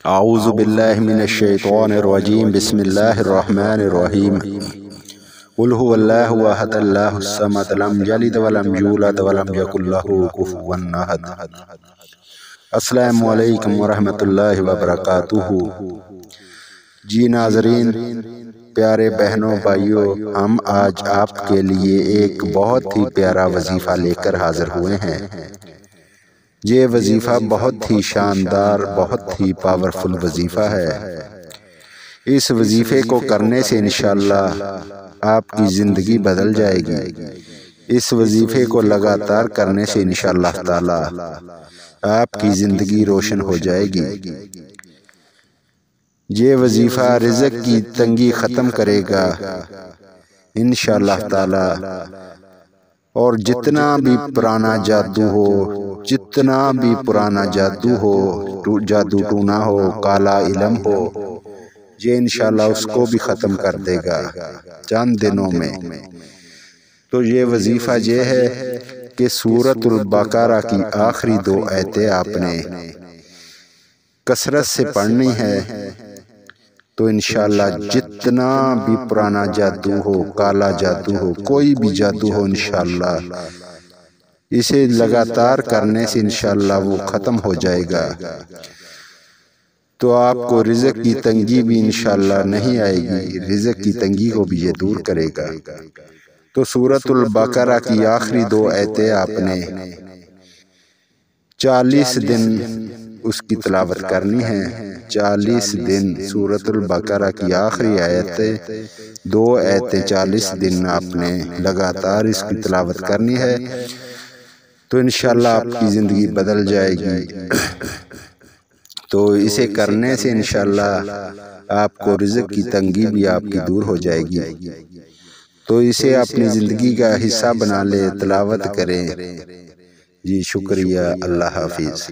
اعوذ باللہ من الشیطان الرجیم بسم اللہ الرحمن الرحیم قل هو اللہ احد اللہ الصمد لم یلد ولم یولد ولم یکن لہ کفوا احد۔ السلام علیکم ورحمۃ اللہ وبرکاتہ۔ جی ناظرین، پیارے بہنوں بھائیوں، ہم آج آپ کے لیے ایک بہت ہی پیارا وظیفہ لے کر حاضر ہوئے ہیں۔ یہ وظیفہ بہت ہی شاندار، بہت ہی پاورفل وظیفہ ہے۔ اس وظیفے کو کرنے سے انشاءاللہ آپ کی زندگی بدل جائے گی۔ اس وظیفے کو لگاتار کرنے سے انشاءاللہ تعالی آپ کی زندگی روشن ہو جائے گی۔ یہ وظیفہ رزق کی تنگی ختم کرے گا انشاءاللہ تعالی، اور جتنا بھی پرانا جادو ہو، جتنا بھی پرانا جادو ہو، جادو ٹونا ہو، کالا علم ہو، یہ انشاءاللہ اس کو بھی ختم کر دے گا چند دنوں میں۔ تو یہ وظیفہ یہ ہے کہ سورۃ البقرہ کی آخری 2 آیتیں آپ نے کثرت سے پڑھنی ہے، تو انشاءاللہ جتنا بھی پرانا جادو ہو، کالا جادو ہو، کوئی بھی جادو ہو، انشاءاللہ اسے لگاتار کرنے سے انشاءاللہ وہ ختم ہو جائے گا۔ تو آپ کو رزق کی تنگی بھی انشاءاللہ نہیں آئے گی، رزق کی تنگی کو بھی یہ دور کرے گا۔ تو سورۃ البقرہ کی آخری 2 آیتیں آپ نے 40 دن اس کی تلاوت کرنی ہے۔ 40 دن سورۃ البقرہ کی آخری آیتیں 2 آیتیں 40 دن آپ نے لگاتار اس کی تلاوت کرنی ہے، تو انشاءاللہ آپ کی زندگی بدل جائے گی۔ تو اسے کرنے سے انشاءاللہ آپ کو رزق کی تنگی بھی آپ کی دور ہو جائے گی۔ تو اسے اپنی زندگی کا حصہ بنا لے، تلاوت کریں۔ جی شکریہ، اللہ حافظ۔